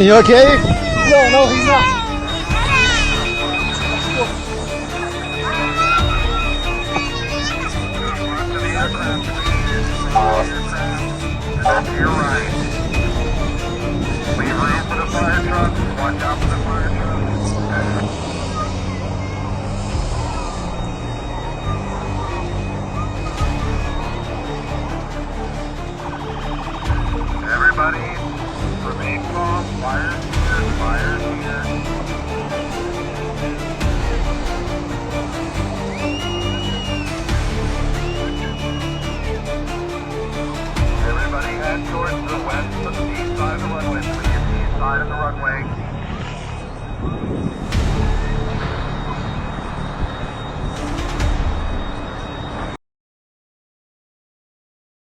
You okay? No, he's not. To your right. Leave room for the fire truck. Watch out for the fire truck. Everybody, remain calm. Fire's here. Fire's here. Everybody head towards the west of the east side of the runway. Please, east side of the runway.